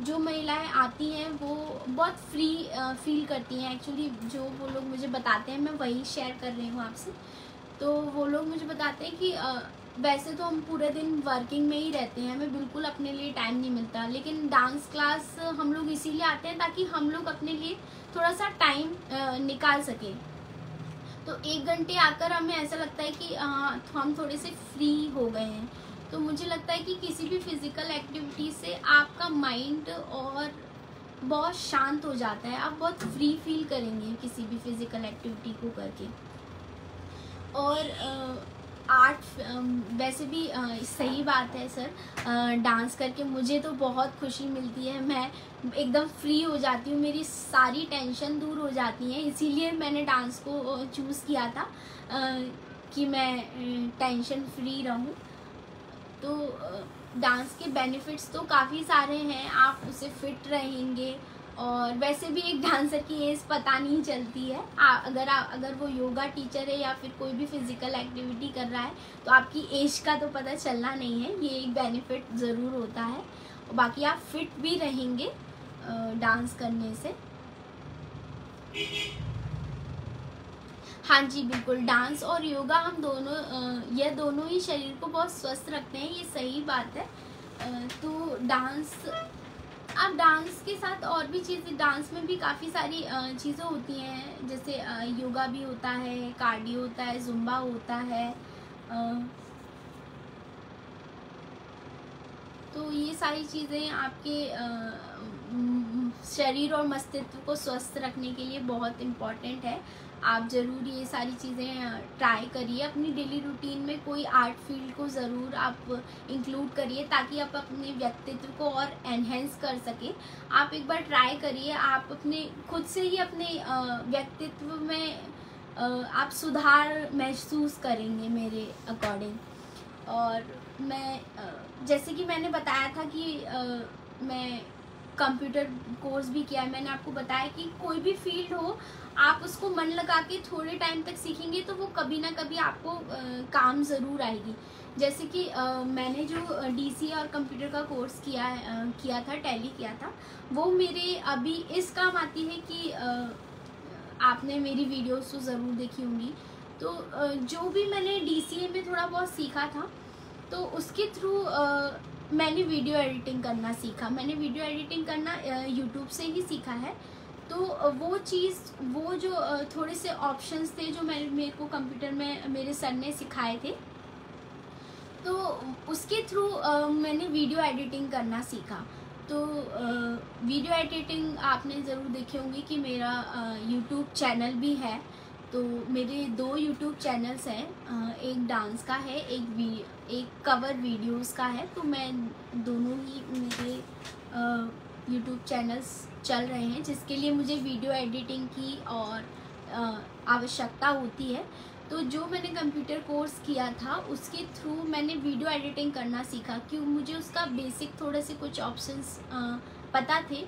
जो महिलाएं आती हैं वो बहुत फ्री फील करती हैं। एक्चुअली जो वो लोग मुझे बताते हैं, मैं वही शेयर कर रही हूँ आपसे। तो वो लोग मुझे बताते हैं कि वैसे तो हम पूरे दिन वर्किंग में ही रहते हैं, हमें बिल्कुल अपने लिए टाइम नहीं मिलता, लेकिन डांस क्लास हम लोग इसीलिए आते हैं ताकि हम लोग अपने लिए थोड़ा सा टाइम निकाल सकें। तो 1 घंटे आकर हमें ऐसा लगता है कि हम थोड़े से फ्री हो गए हैं। तो मुझे लगता है कि किसी भी फिज़िकल एक्टिविटी से आपका माइंड और बहुत शांत हो जाता है, आप बहुत फ्री फील करेंगे किसी भी फिज़िकल एक्टिविटी को करके। और आर्ट वैसे भी सही बात है सर, डांस करके मुझे तो बहुत खुशी मिलती है, मैं एकदम फ्री हो जाती हूँ, मेरी सारी टेंशन दूर हो जाती हैं। इसीलिए मैंने डांस को चूज़ किया था कि मैं टेंशन फ्री रहूँ। तो डांस के बेनिफिट्स तो काफ़ी सारे हैं, आप उससे फिट रहेंगे, और वैसे भी एक डांसर की एज पता नहीं चलती है। अगर वो योगा टीचर है या फिर कोई भी फिज़िकल एक्टिविटी कर रहा है, तो आपकी एज का to पता चलना नहीं है, ये एक बेनिफिट ज़रूर होता है। और बाकी आप फिट भी रहेंगे डांस करने से। हाँ जी, बिल्कुल। डांस और योगा हम दोनों यह दोनों ही शरीर को बहुत स्वस्थ रखते हैं, ये सही बात है। तो डांस, अब डांस के साथ और भी चीज़ें, डांस में भी काफ़ी सारी चीज़ें होती हैं, जैसे योगा भी होता है, कार्डियो होता है, जुम्बा होता है। तो ये सारी चीज़ें आपके शरीर और मस्तिष्क को स्वस्थ रखने के लिए बहुत इम्पॉर्टेंट है। आप ज़रूर ये सारी चीज़ें ट्राई करिए अपनी डेली रूटीन में। कोई आर्ट फील्ड को ज़रूर आप इंक्लूड करिए ताकि आप अपने व्यक्तित्व को और एनहेंस कर सकें। आप एक बार ट्राई करिए, आप अपने खुद से ही अपने व्यक्तित्व में आप सुधार महसूस करेंगे मेरे अकॉर्डिंग। और मैं जैसे कि मैंने बताया था कि मैं कंप्यूटर कोर्स भी किया है। मैंने आपको बताया कि कोई भी फील्ड हो, आप उसको मन लगा के थोड़े टाइम तक सीखेंगे तो वो कभी ना कभी आपको काम ज़रूर आएगी। जैसे कि मैंने जो डीसीए और कंप्यूटर का कोर्स किया था, टैली किया था, वो मेरे अभी इस काम आती है कि आपने मेरी वीडियोस तो ज़रूर देखी होंगी। तो जो भी मैंने डीसीए में थोड़ा बहुत सीखा था, तो उसके थ्रू मैंने वीडियो एडिटिंग करना सीखा। मैंने वीडियो एडिटिंग करना यूट्यूब से ही सीखा है। तो वो चीज़, वो जो थोड़े से ऑप्शंस थे जो मेरे को कंप्यूटर में मेरे सर ने सिखाए थे, तो उसके थ्रू मैंने वीडियो एडिटिंग करना सीखा। तो वीडियो एडिटिंग आपने ज़रूर देखे होंगे कि मेरा यूट्यूब चैनल भी है। तो मेरे 2 यूट्यूब चैनल्स हैं, एक डांस का है, एक कवर वीडियोस का है। तो मैं दोनों ही मेरे यूट्यूब चैनल्स चल रहे हैं, जिसके लिए मुझे वीडियो एडिटिंग की और आवश्यकता होती है। तो जो मैंने कंप्यूटर कोर्स किया था उसके थ्रू मैंने वीडियो एडिटिंग करना सीखा, क्यों मुझे उसका बेसिक थोड़े से कुछ ऑप्शंस पता थे।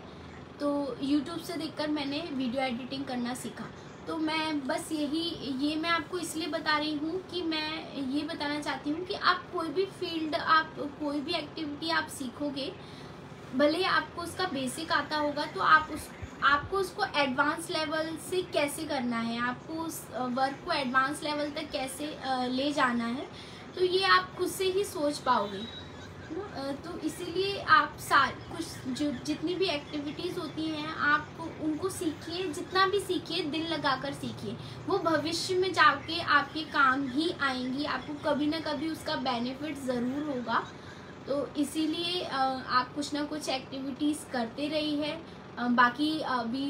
तो यूट्यूब से देखकर मैंने वीडियो एडिटिंग करना सीखा। तो मैं बस ये मैं आपको इसलिए बता रही हूँ कि मैं ये बताना चाहती हूँ कि आप कोई भी फील्ड, आप कोई भी एक्टिविटी आप सीखोगे, भले आपको उसका बेसिक आता होगा, तो आपको उसको एडवांस लेवल से कैसे करना है, आपको उस वर्क को एडवांस लेवल तक कैसे ले जाना है, तो ये आप खुद से ही सोच पाओगे। तो इसीलिए आप कुछ जो जितनी भी एक्टिविटीज़ होती हैं, आप उनको सीखिए, जितना भी सीखिए दिल लगाकर सीखिए। वो भविष्य में जाके आपके काम ही आएंगी, आपको कभी ना कभी उसका बेनिफिट ज़रूर होगा। तो इसीलिए आप कुछ ना कुछ एक्टिविटीज़ करते रहिए। बाकी अभी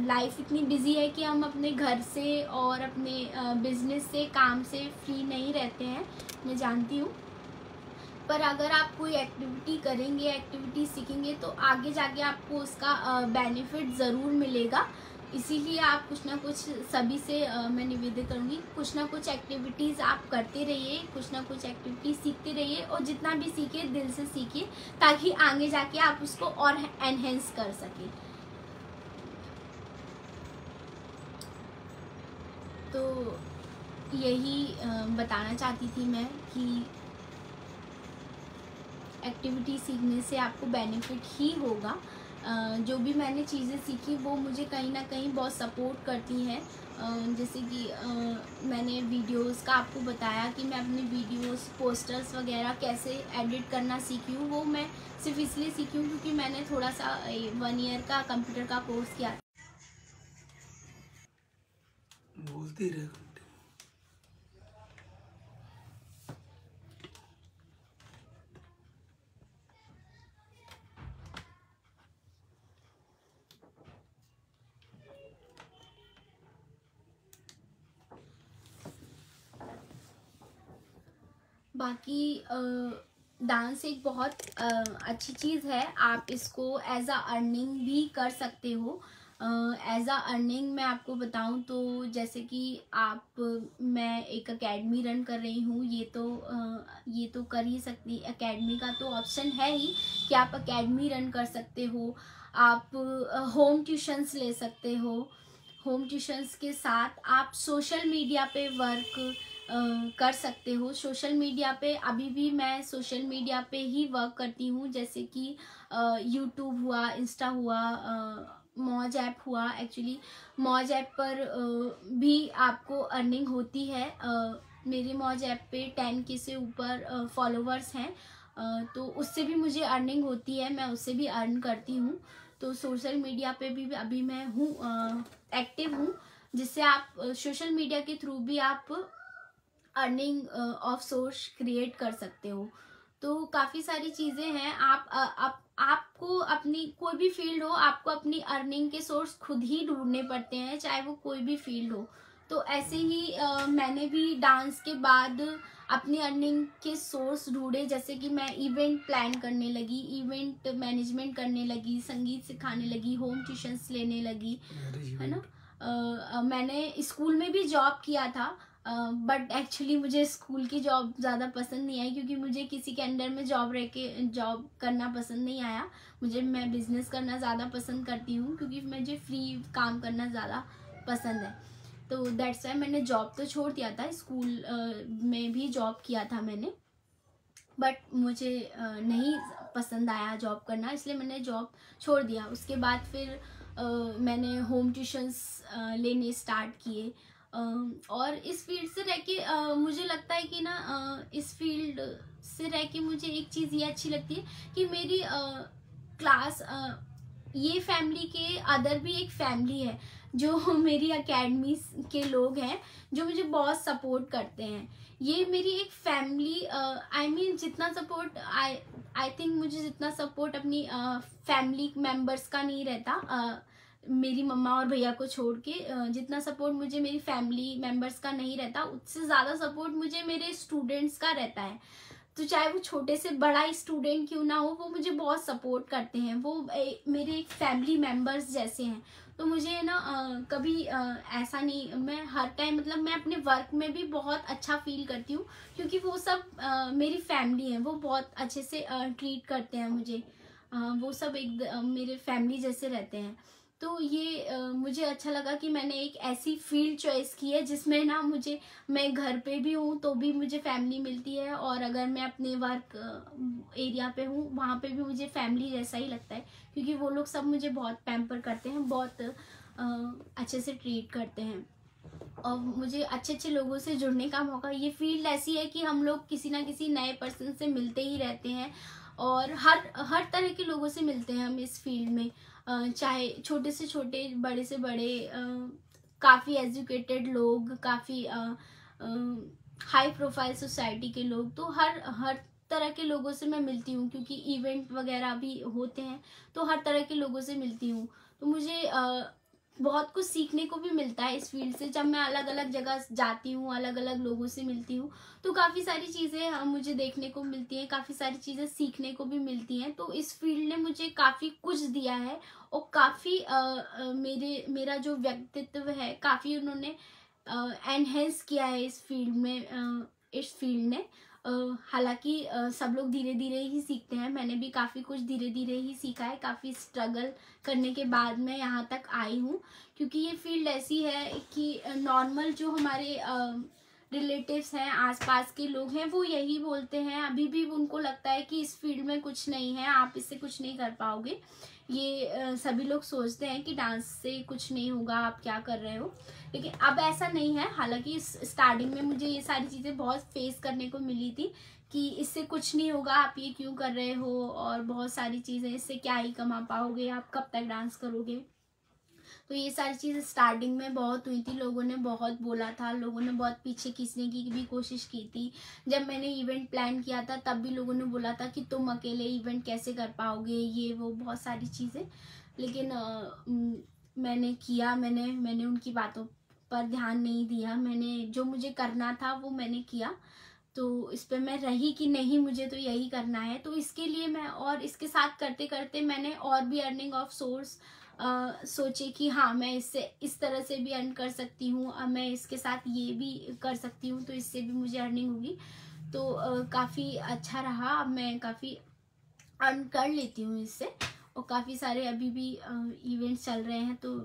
लाइफ इतनी बिजी है कि हम अपने घर से और अपने बिजनेस से, काम से फ्री नहीं रहते हैं, मैं जानती हूँ। पर अगर आप कोई एक्टिविटी करेंगे, एक्टिविटी सीखेंगे, तो आगे जाके आपको उसका बेनिफिट ज़रूर मिलेगा। इसीलिए आप कुछ ना कुछ, सभी से मैं निवेदन करूँगी, कुछ ना कुछ एक्टिविटीज़ आप करते रहिए, कुछ ना कुछ एक्टिविटीज़ सीखते रहिए, और जितना भी सीखिए दिल से सीखिए, ताकि आगे जाके आप उसको और एनहेंस कर सकें। तो यही बताना चाहती थी मैं कि एक्टिविटी सीखने से आपको बेनिफिट ही होगा। जो भी मैंने चीज़ें सीखी वो मुझे कहीं ना कहीं बहुत सपोर्ट करती हैं। जैसे कि मैंने वीडियोस का आपको बताया कि मैं अपने वीडियोस, पोस्टर्स वगैरह कैसे एडिट करना सीखी हूँ। वो मैं सिर्फ इसलिए सीखी हूँ क्योंकि मैंने थोड़ा सा 1 ईयर का कंप्यूटर का कोर्स किया। बोलती रहे। बाकी डांस एक बहुत अच्छी चीज़ है। आप इसको एज अ अर्निंग भी कर सकते हो। एज अ अर्निंग मैं आपको बताऊं तो, जैसे कि मैं एक एकेडमी रन कर रही हूँ, ये तो कर ही सकती। एकेडमी का तो ऑप्शन है ही कि आप एकेडमी रन कर सकते हो। आप होम ट्यूशन्स ले सकते हो। होम ट्यूशन्स के साथ आप सोशल मीडिया पे वर्क कर सकते हो। सोशल मीडिया पे अभी भी मैं सोशल मीडिया पे ही वर्क करती हूँ, जैसे कि यूट्यूब हुआ, इंस्टा हुआ, मौज ऐप हुआ। एक्चुअली मौज ऐप पर भी आपको अर्निंग होती है। मेरी मौज ऐप पे 10K से ऊपर फॉलोवर्स हैं, तो उससे भी मुझे अर्निंग होती है, मैं उससे भी अर्न करती हूँ। तो सोशल मीडिया पे भी अभी मैं हूँ, एक्टिव हूँ, जिससे आप सोशल मीडिया के थ्रू भी आप अर्निंग ऑफ सोर्स क्रिएट कर सकते हो। तो काफ़ी सारी चीज़ें हैं। आपको अपनी कोई भी फील्ड हो, आपको अपनी अर्निंग के सोर्स खुद ही ढूंढने पड़ते हैं, चाहे वो कोई भी फील्ड हो। तो ऐसे ही मैंने भी डांस के बाद अपनी अर्निंग के सोर्स ढूंढे, जैसे कि मैं इवेंट प्लान करने लगी, इवेंट मैनेजमेंट करने लगी, संगीत सिखाने लगी, होम ट्यूशन्स लेने लगी, है ना। मैंने स्कूल में भी जॉब किया था, बट एक्चुअली मुझे स्कूल की जॉब ज़्यादा पसंद नहीं आई, क्योंकि मुझे किसी के अंडर में जॉब करना पसंद नहीं आया। मैं बिजनेस करना ज़्यादा पसंद करती हूँ, क्योंकि मुझे फ्री काम करना ज़्यादा पसंद है। तो दैट्स वाई मैंने जॉब तो छोड़ दिया था, स्कूल में भी जॉब किया था मैंने, बट मुझे नहीं पसंद आया जॉब करना, इसलिए मैंने जॉब छोड़ दिया। उसके बाद फिर मैंने होम ट्यूशन्स लेने स्टार्ट किए, और इस फील्ड से रह के मुझे लगता है कि ना, इस फील्ड से रह के मुझे एक चीज़ ये अच्छी लगती है कि मेरी क्लास, ये फैमिली के अदर भी एक फैमिली है, जो मेरी अकेडमी के लोग हैं, जो मुझे बहुत सपोर्ट करते हैं। ये मेरी एक फैमिली, आई मीन जितना सपोर्ट आई थिंक मुझे जितना सपोर्ट अपनी फैमिली मेंबर्स का नहीं रहता, मेरी मम्मा और भैया को छोड़ के, जितना सपोर्ट मुझे मेरी फैमिली मेंबर्स का नहीं रहता, उससे ज़्यादा सपोर्ट मुझे मेरे स्टूडेंट्स का रहता है। तो चाहे वो छोटे से बड़ा स्टूडेंट क्यों ना हो, वो मुझे बहुत सपोर्ट करते हैं, वो मेरे एक फैमिली मेंबर्स जैसे हैं। तो मुझे ना कभी ऐसा नहीं, मैं हर टाइम, मतलब मैं अपने वर्क में भी बहुत अच्छा फील करती हूँ, क्योंकि वो सब मेरी फैमिली है, वो बहुत अच्छे से ट्रीट करते हैं मुझे, वो सब एक मेरे फैमिली जैसे रहते हैं। तो ये मुझे अच्छा लगा कि मैंने एक ऐसी फील्ड चॉइस की है जिसमें ना मैं घर पे भी हूँ तो भी मुझे फैमिली मिलती है, और अगर मैं अपने वर्क एरिया पे हूँ वहाँ पे भी मुझे फैमिली जैसा ही लगता है, क्योंकि वो लोग सब मुझे बहुत पैम्पर करते हैं, बहुत अच्छे से ट्रीट करते हैं, और मुझे अच्छे अच्छे लोगों से जुड़ने का मौका। ये फील्ड ऐसी है कि हम लोग किसी ना किसी नए पर्सन से मिलते ही रहते हैं, और हर तरह के लोगों से मिलते हैं हम इस फील्ड में, चाहे छोटे से छोटे, बड़े से बड़े, काफ़ी एजुकेटेड लोग, काफ़ी हाई प्रोफाइल सोसाइटी के लोग, तो हर तरह के लोगों से मैं मिलती हूँ, क्योंकि इवेंट वगैरह भी होते हैं, तो हर तरह के लोगों से मिलती हूँ। तो मुझे बहुत कुछ सीखने को भी मिलता है इस फील्ड से। जब मैं अलग अलग जगह जाती हूँ, अलग अलग लोगों से मिलती हूँ, तो काफ़ी सारी चीज़ें मुझे देखने को मिलती हैं, काफ़ी सारी चीज़ें सीखने को भी मिलती हैं। तो इस फील्ड ने मुझे काफ़ी कुछ दिया है, और काफ़ी मेरा जो व्यक्तित्व है, काफ़ी उन्होंने एनहेंस किया है इस फील्ड में, इस फील्ड ने। हालांकि सब लोग धीरे धीरे ही सीखते हैं, मैंने भी काफ़ी कुछ धीरे धीरे ही सीखा है, काफ़ी स्ट्रगल करने के बाद मैं यहाँ तक आई हूँ, क्योंकि ये फील्ड ऐसी है कि नॉर्मल जो हमारे रिलेटिव्स हैं, आसपास के लोग हैं, वो यही बोलते हैं, अभी भी उनको लगता है कि इस फील्ड में कुछ नहीं है, आप इससे कुछ नहीं कर पाओगे। ये सभी लोग सोचते हैं कि डांस से कुछ नहीं होगा, आप क्या कर रहे हो, लेकिन अब ऐसा नहीं है। हालांकि स्टार्टिंग में मुझे ये सारी चीज़ें बहुत फेस करने को मिली थी कि इससे कुछ नहीं होगा, आप ये क्यों कर रहे हो, और बहुत सारी चीज़ें, इससे क्या ही कमा पाओगे, आप कब तक डांस करोगे। तो ये सारी चीज़ें स्टार्टिंग में बहुत हुई थी, लोगों ने बहुत बोला था, लोगों ने बहुत पीछे खींचने की भी कोशिश की थी। जब मैंने इवेंट प्लान किया था तब भी लोगों ने बोला था कि तुम अकेले इवेंट कैसे कर पाओगे, ये वो बहुत सारी चीज़ें। लेकिन मैंने किया, मैंने उनकी बातों पर ध्यान नहीं दिया, मैंने जो मुझे करना था वो मैंने किया। तो इस पर मैं रही कि नहीं, मुझे तो यही करना है। तो इसके लिए मैं, और इसके साथ करते करते मैंने और भी अर्निंग ऑफ सोर्स सोचे कि हाँ, मैं इससे इस तरह से भी अर्न कर सकती हूँ, अब मैं इसके साथ ये भी कर सकती हूँ, तो इससे भी मुझे अर्निंग होगी। तो काफ़ी अच्छा रहा, अब मैं काफ़ी अर्न कर लेती हूँ इससे, और काफ़ी सारे अभी भी इवेंट्स चल रहे हैं, तो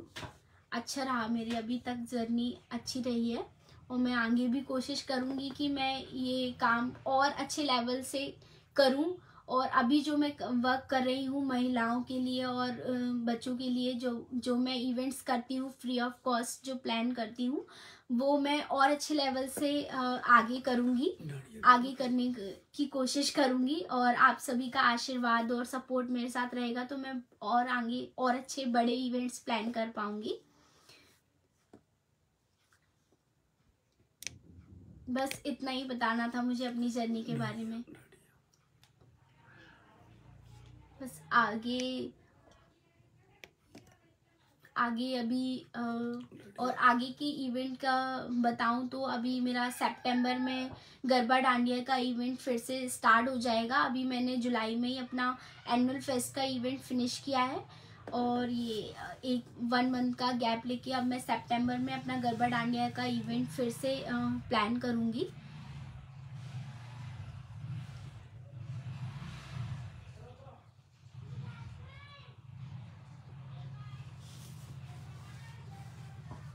अच्छा रहा, मेरी अभी तक जर्नी अच्छी रही है, और मैं आगे भी कोशिश करूँगी कि मैं ये काम और अच्छे लेवल से करूँ, और अभी जो मैं वर्क कर रही हूँ महिलाओं के लिए और बच्चों के लिए, जो मैं इवेंट्स करती हूँ फ्री ऑफ कॉस्ट, जो प्लान करती हूँ, वो मैं और अच्छे लेवल से आगे करूँगी, आगे करने की कोशिश करूँगी। और आप सभी का आशीर्वाद और सपोर्ट मेरे साथ रहेगा तो मैं और आगे और अच्छे बड़े इवेंट्स प्लान कर पाऊँगी। बस इतना ही बताना था मुझे अपनी जर्नी के बारे में। बस आगे अभी और आगे की इवेंट का बताऊं तो अभी मेरा सितंबर में गरबा डांडिया का इवेंट फिर से स्टार्ट हो जाएगा। अभी मैंने जुलाई में ही अपना एनुअल फेस्ट का इवेंट फिनिश किया है और ये 1 मंथ का गैप लेके अब मैं सितंबर में अपना गरबा डांडिया का इवेंट फिर से प्लान करूँगी।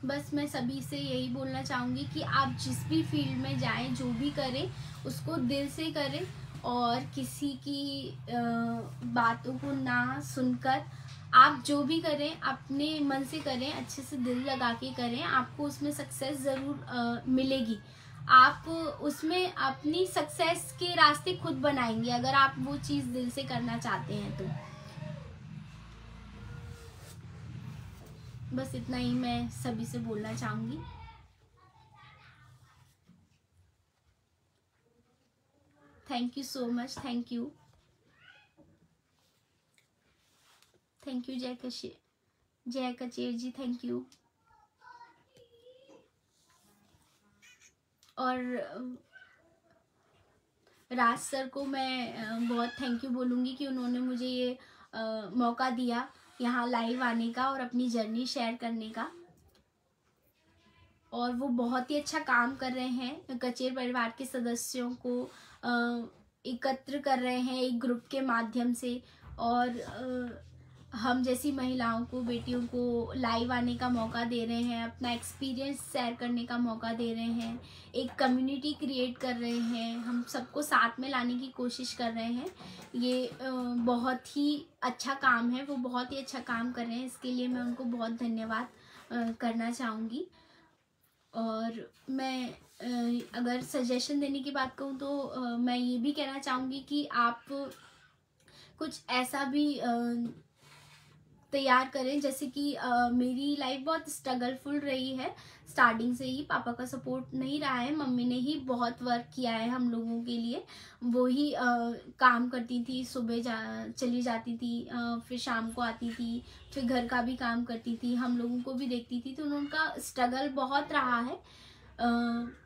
बस मैं सभी से यही बोलना चाहूँगी कि आप जिस भी फील्ड में जाएं, जो भी करें उसको दिल से करें और किसी की बातों को ना सुनकर आप जो भी करें अपने मन से करें, अच्छे से दिल लगा के करें। आपको उसमें सक्सेस ज़रूर मिलेगी। आप उसमें अपनी सक्सेस के रास्ते खुद बनाएंगे अगर आप वो चीज़ दिल से करना चाहते हैं तो। बस इतना ही मैं सभी से बोलना चाहूँगी। Thank you so much. Thank you जय कचेर जी, थैंक यू। और राज सर को मैं बहुत थैंक यू बोलूँगी कि उन्होंने मुझे ये मौका दिया यहाँ लाइव आने का और अपनी जर्नी शेयर करने का। और वो बहुत ही अच्छा काम कर रहे हैं, कचेर परिवार के सदस्यों को एकत्र कर रहे हैं एक ग्रुप के माध्यम से। और हम जैसी महिलाओं को, बेटियों को लाइव आने का मौका दे रहे हैं, अपना एक्सपीरियंस शेयर करने का मौका दे रहे हैं, एक कम्युनिटी क्रिएट कर रहे हैं, हम सबको साथ में लाने की कोशिश कर रहे हैं। ये बहुत ही अच्छा काम है, वो बहुत ही अच्छा काम कर रहे हैं, इसके लिए मैं उनको बहुत धन्यवाद करना चाहूँगी। और मैं अगर सजेशन देने की बात कहूँ तो मैं ये भी कहना चाहूँगी कि आप कुछ ऐसा भी तैयार करें, जैसे कि मेरी लाइफ बहुत स्ट्रगलफुल रही है स्टार्टिंग से ही। पापा का सपोर्ट नहीं रहा है, मम्मी ने ही बहुत वर्क किया है हम लोगों के लिए। वो ही काम करती थी, सुबह चली जाती थी, फिर शाम को आती थी, फिर घर का भी काम करती थी, हम लोगों को भी देखती थी, तो उनका स्ट्रगल बहुत रहा है।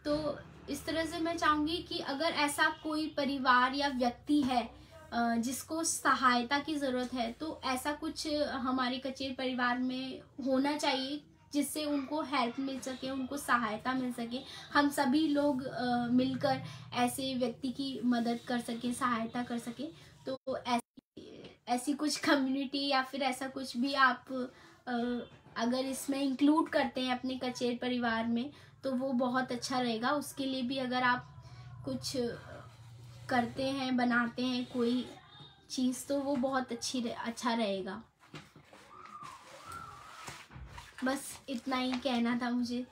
तो इस तरह से मैं चाहूँगी कि अगर ऐसा कोई परिवार या व्यक्ति है जिसको सहायता की ज़रूरत है, तो ऐसा कुछ हमारे कचेर परिवार में होना चाहिए जिससे उनको हेल्प मिल सके, उनको सहायता मिल सके। हम सभी लोग मिलकर ऐसे व्यक्ति की मदद कर सकें, सहायता कर सकें। तो ऐसी कुछ कम्युनिटी या फिर ऐसा कुछ भी आप अगर इसमें इंक्लूड करते हैं अपने कचेर परिवार में तो वो बहुत अच्छा रहेगा। उसके लिए भी अगर आप कुछ करते हैं, बनाते हैं कोई चीज़, तो वो बहुत अच्छा रहेगा। बस इतना ही कहना था मुझे।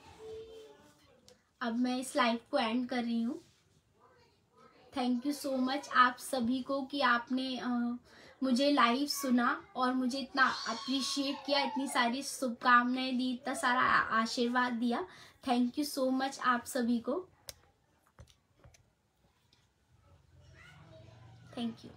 अब मैं इस लाइव को एंड कर रही हूँ। थैंक यू सो मच आप सभी को कि आपने मुझे लाइव सुना और मुझे इतना अप्रिशिएट किया, इतनी सारी शुभकामनाएं दी, इतना सारा आशीर्वाद दिया। थैंक यू सो मच आप सभी को। Thank you.